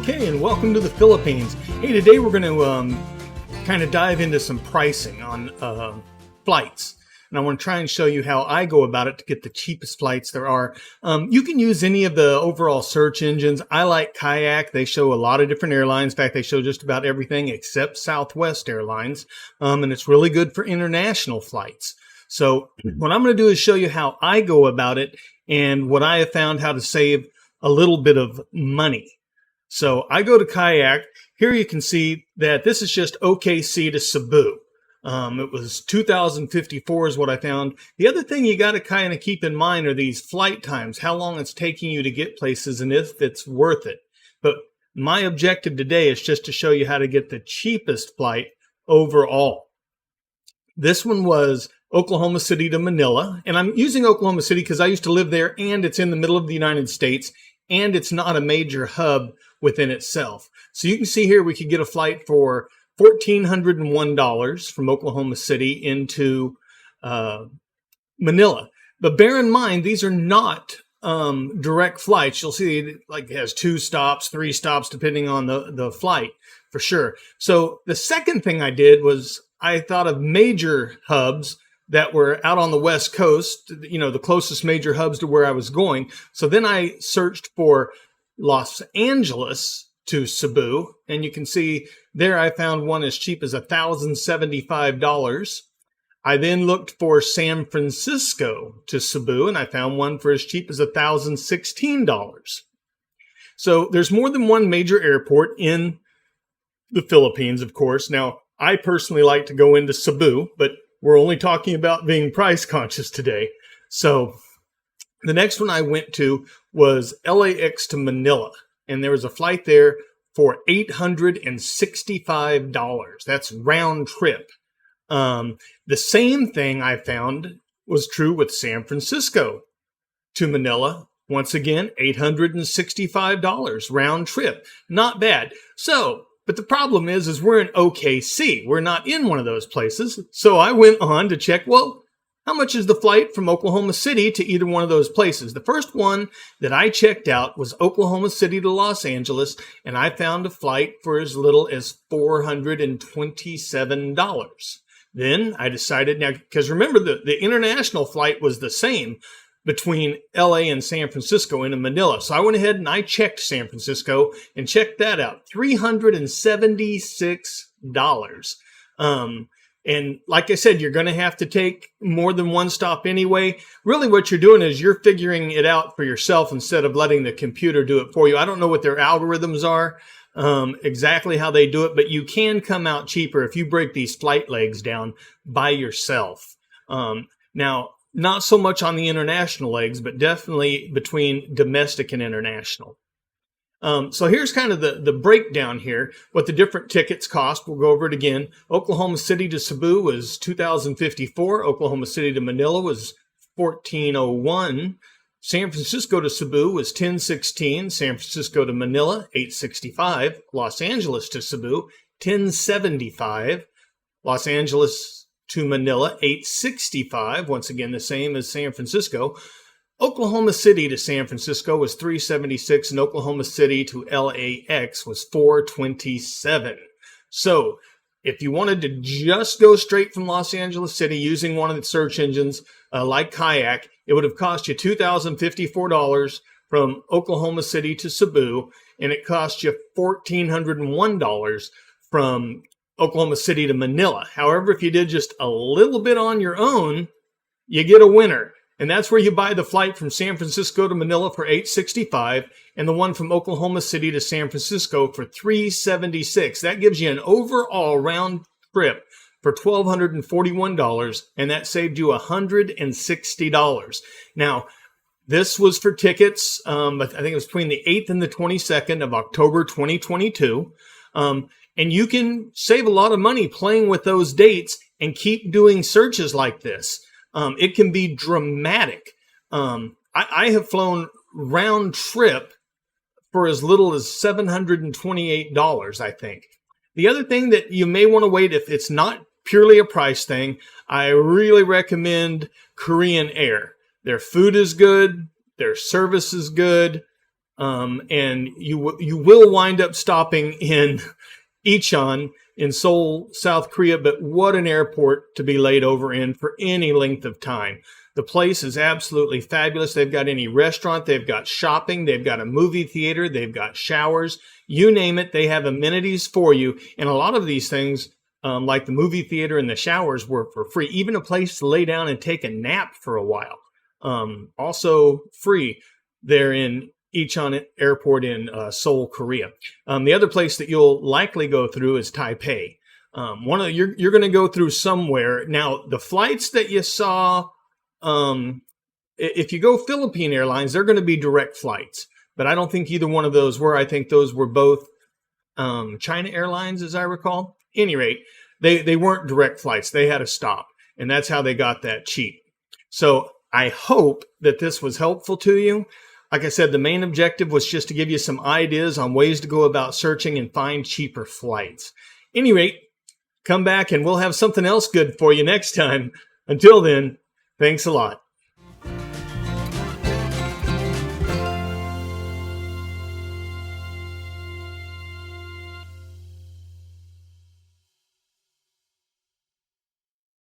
Okay, and welcome to the Philippines. Hey, today we're going to kind of dive into some pricing on flights. And I want to try and show you how I go about it to get the cheapest flights there are. You can use any of the overall search engines. I like Kayak. They show a lot of different airlines. In fact, they show just about everything except Southwest Airlines. And it's really good for international flights. So what I'm going to do is show you how I go about it and what I have found how to save a little bit of money. So I go to Kayak. Here you can see that this is just OKC to Cebu. It was 2054 is what I found. The other thing you got to kind of keep in mind are these flight times, how long it's taking you to get places and if it's worth it. But my objective today is just to show you how to get the cheapest flight overall. This one was Oklahoma City to Manila. And I'm using Oklahoma City because I used to live there and it's in the middle of the United States and it's not a major hub within itself. So you can see here we could get a flight for $1,401 from Oklahoma City into Manila. But bear in mind, these are not direct flights. You'll see it like it has 2 stops, 3 stops, depending on the flight for sure. So the second thing I did was I thought of major hubs that were out on the West Coast, you know, the closest major hubs to where I was going. So then I searched for Los Angeles to Cebu, and you can see there I found one as cheap as $1,075. I then looked for San Francisco to Cebu, and I found one for as cheap as $1,016. So there's more than one major airport in the Philippines, of course. Now, I personally like to go into Cebu, but we're only talking about being price conscious today. So the next one I went to was LAX to Manila, and there was a flight there for $865. That's round trip. The same thing I found was true with San Francisco to Manila. Once again, $865 round trip. Not bad. But the problem is we're in OKC. We're not in one of those places. So I went on to check, well, how much is the flight from Oklahoma City to either one of those places? The first one that I checked out was Oklahoma City to Los Angeles, and I found a flight for as little as $427. Then I decided, now, because remember, the international flight was the same between LA and San Francisco into Manila. So I went ahead and I checked San Francisco and checked that out. $376. And like I said, you're going to have to take more than one stop anyway. Really what you're doing is you're figuring it out for yourself instead of letting the computer do it for you. I don't know what their algorithms are, exactly how they do it, but you can come out cheaper if you break these flight legs down by yourself. Now, not so much on the international legs, but definitely between domestic and international. So here's kind of the breakdown here, what the different tickets cost. We'll go over it again. Oklahoma City to Cebu was $2,054. Oklahoma City to Manila was $1,401. San Francisco to Cebu was $1,016. San Francisco to Manila, $865. Los Angeles to Cebu, $1,075. Los Angeles to Manila, $865. Once again, the same as San Francisco. Oklahoma City to San Francisco was $376, and Oklahoma City to LAX was $427. So if you wanted to just go straight from Los Angeles City using one of the search engines like Kayak, it would have cost you $2,054 from Oklahoma City to Cebu, and it cost you $1,401 from Oklahoma City to Manila. However, if you did just a little bit on your own, you get a winner. And that's where you buy the flight from San Francisco to Manila for $865 and the one from Oklahoma City to San Francisco for $376. That gives you an overall round trip for $1,241, and that saved you $160. Now, this was for tickets, I think it was between the 8th and the 22nd of October 2022. And you can save a lot of money playing with those dates and keep doing searches like this. It can be dramatic. I have flown round trip for as little as $728, I think. The other thing that you may want to wait, if it's not purely a price thing, I really recommend Korean Air. Their food is good. Their service is good. And you will wind up stopping in Incheon in Seoul, South Korea, but what an airport to be laid over in for any length of time. The place is absolutely fabulous. They've got any restaurant, they've got shopping, they've got a movie theater, they've got showers, you name it, they have amenities for you. And a lot of these things, like the movie theater and the showers, were for free. Even a place to lay down and take a nap for a while, also free there in Incheon Airport in Seoul, Korea. The other place that you'll likely go through is Taipei. You're going to go through somewhere. Now, the flights that you saw, if you go Philippine Airlines, they're going to be direct flights. But I don't think either one of those were. I think those were both China Airlines, as I recall. At any rate, they weren't direct flights. They had a stop, and that's how they got that cheap. So I hope that this was helpful to you. Like I said, the main objective was just to give you some ideas on ways to go about searching and find cheaper flights. At any rate, come back and we'll have something else good for you next time. Until then, thanks a lot.